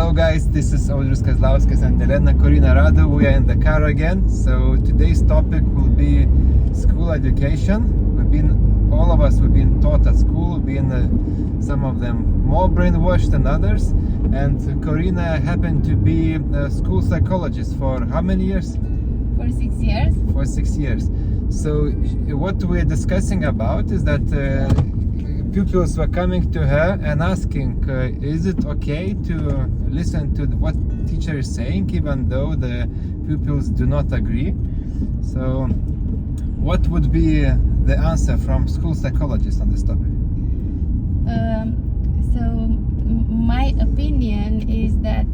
Hello guys, this is Audrius Kazlauskas and Elena Corina Radu. We are in the car again. So today's topic will be school education. All of us we've been taught at school, some of them more brainwashed than others. And Corina happened to be a school psychologist for how many years? For 6 years. For 6 years. So what we're discussing about is that pupils were coming to her and asking, is it okay to listen to what teacher is saying, even though the pupils do not agree? So what would be the answer from school psychologists on this topic? So my opinion is that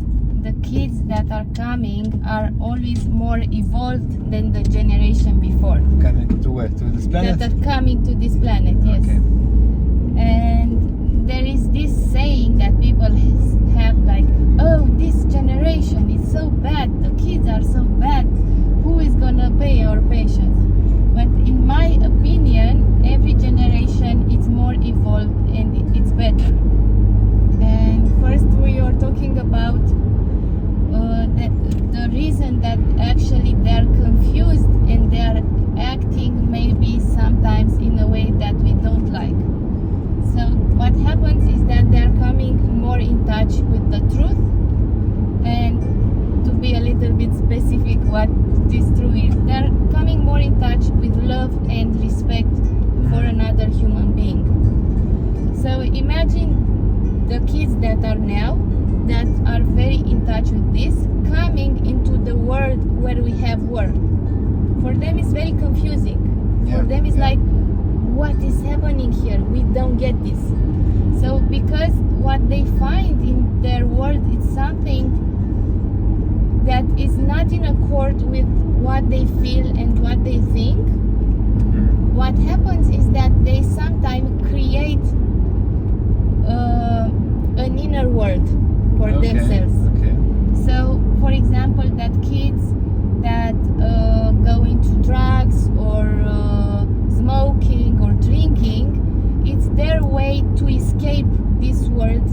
the kids that are coming are always more evolved than the generation before. Coming to where? To this planet? That are coming to this planet, yes. Okay. And there is this saying that people have like, oh, this generation is so bad, the kids are so bad, who is gonna pay our patients? But in my opinion, every generation is more evolved and it's better. And first we are talking about the reason that actually they're confused and they're acting maybe sometimes in a way that we don't like. So what happens is that they're coming more in touch with the truth, and to be a little bit specific what this truth is, they're coming more in touch with love and respect for another human being. So imagine the kids that are now, that are very in touch with this, coming into the world where we have war. For them it's very confusing. For them it's like, what is happening here? We don't get this. So because what they find in their world is something that is not in accord with what they feel and what they think, what happens is that they sometimes create an inner world for themselves. Okay. So for example, that kids that go into drugs or smoking or drinking, it's their way to escape this world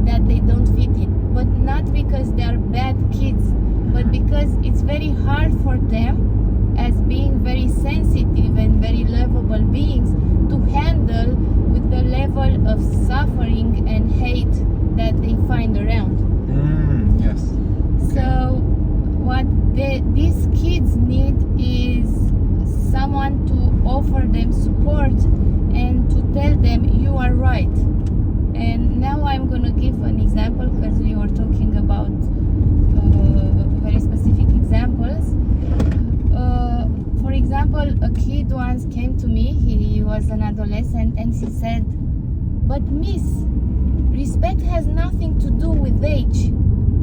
that they don't fit in. But not because they're bad kids, but because it's very hard for them, as being very sensitive and very lovable beings, to handle with the level of suffering and hate that they find around. Yes. Okay. So what these kids need is someone to offer them support and to tell them you are right. And now I'm going to give an example, because we were talking about very specific examples. For example, a kid once came to me, he was an adolescent, and he said, but miss, respect has nothing to do with age.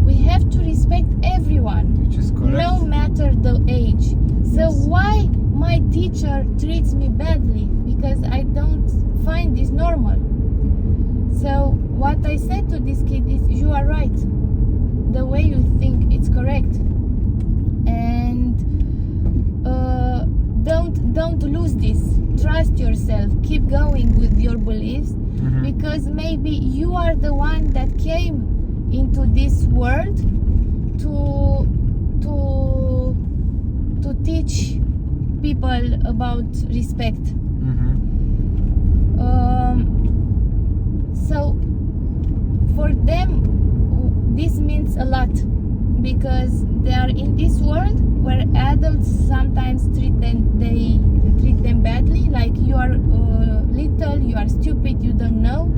We have to respect everyone, Which is correct. no matter the age. So why my teacher treats me badly? Because I don't find this normal. So what I said to this kid is, you are right. The way you think, it's correct. And don't lose this. Trust yourself. Keep going with your beliefs, because maybe you are the one that came into this world to teach people about respect. So for them this means a lot, because they are in this world where adults sometimes treat them badly, like you are little, you are stupid, you don't know.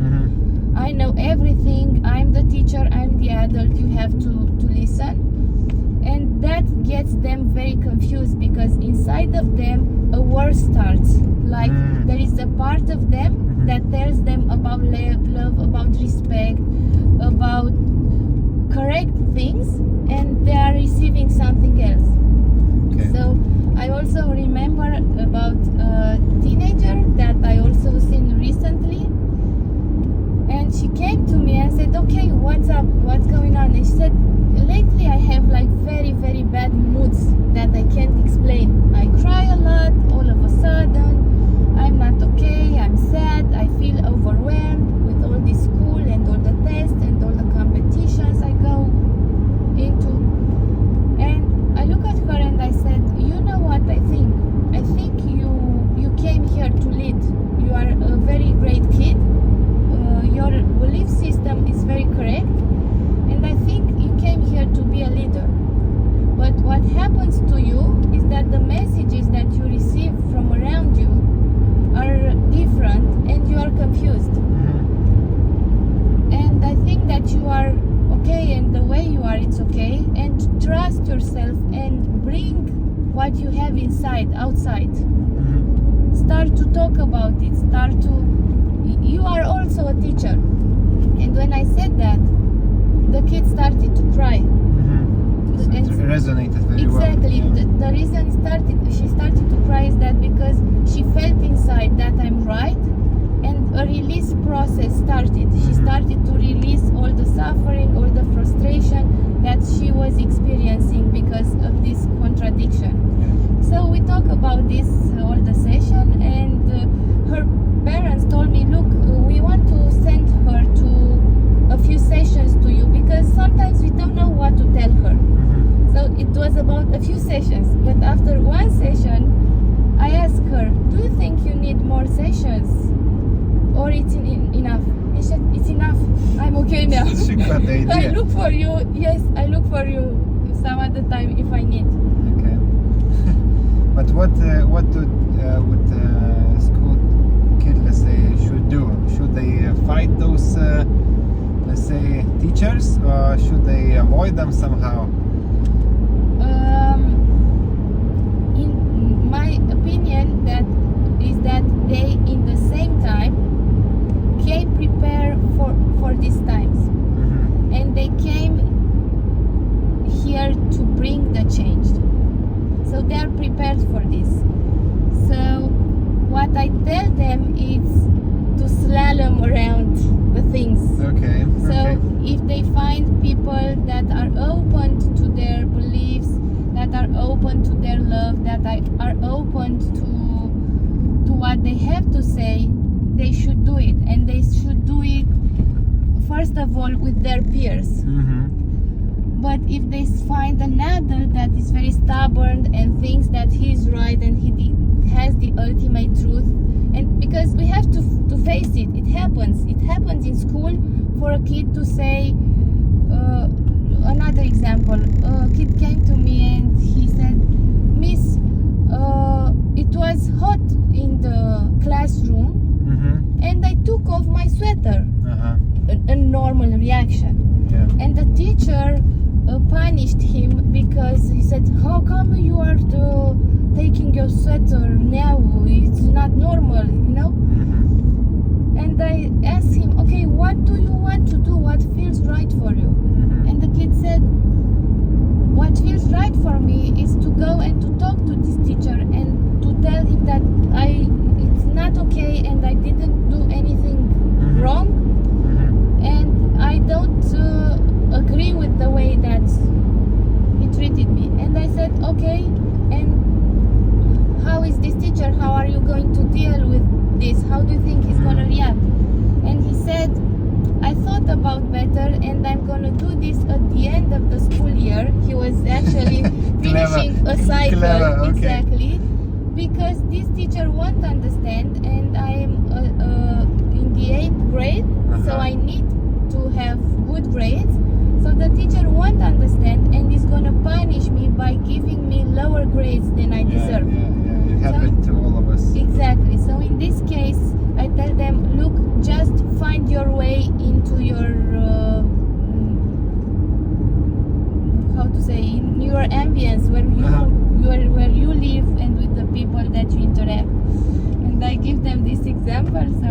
I know everything, I'm the teacher, I'm the adult, you have to listen. And that gets them very confused, because inside of them a war starts. Like there is a part of them that tells them about love, about respect, about correct things, and they are receiving something else. Okay. So I also remember about a teenager that I also seen recently. And she came to me and said, okay, what's up? What's going on? And she said, lately I have like very, very bad moods that I can't explain. I cry a lot, all of a sudden. I'm not okay, I'm sad, I feel overwhelmed with all this school and all the tests and all the competitions I go. what you have inside, outside. Mhm. Start to talk about it. You are also a teacher. And when I said that, the kids started to cry. Mhm. So And it resonated very exactly. well. Yeah. The reason she started to cry is that because she felt inside that I'm right, and a release process started. She Mhm. started to release all the suffering, all the frustration that she was experiencing because of this contradiction. So we talk about this all the session, and her parents told me, look, we want to send her to a few sessions to you because sometimes we don't know what to tell her. Mhm. So it was about a few sessions, but after one session I asked her, do you think you need more sessions or it's enough? She said, it's enough, I'm okay now. She got the I idea. look for you, yes, I look for you some other time if I need. Okay. But what would school kid, let's say, should do? Should they fight those, let's say, teachers, or should they avoid them somehow? In my opinion, that they in the same time came prepared for these times, Mhm. and they came here to bring the change. So they are prepared for this. So what I tell them is to slalom around the things. Okay. So Okay. if they find people that are open to their beliefs, that are open to their love, that are open to what they have to say, they should do it. And they should do it first of all with their peers. Mhm. But if they find another that is very stubborn and thinks that he's right and has the ultimate truth, and because we have to face it, it happens in school for a kid to say, another example, a kid came to me and he said, Miss, it was hot in the classroom Mhm. and I took off my sweater. Uh-huh. A normal reaction. Yeah. And the teacher punished him because he said, how come you are taking your sweater now? It's not normal, you know? Mhm. And I asked him, okay, what do you want to do? What feels right for you? Mhm. And the kid said, what feels right for me is to go and to talk to this teacher and to tell him that it's not okay and I didn't do anything Mhm. wrong, Mhm. and I don't agree with the way that he treated me. And I said, okay, and how is this teacher? How are you going to deal with this? How do you think he's going to react? And he said, I thought about better and I'm going to do this at the end of the school year. He was actually finishing a cycle. Clever, okay. Exactly. Because this teacher won't understand, and I am in the 8th grade, so Uh-huh. I need to have good grades. So the teacher won't understand and is gonna punish me by giving me lower grades than I deserve. Yeah. It happened to all of us. Exactly. So in this case, I tell them, look, just find your way into your how to say, in your ambience where you live and with the people that you interact. And I give them this example. So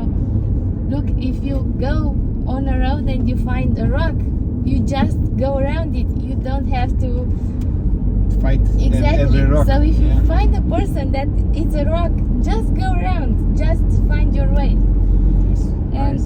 look, if you go on a road and you find a rock, you just go around it. You don't have to Fight exactly. every rock. So if you Yeah. find a person that it's a rock, just go around. Just find your way. Nice. And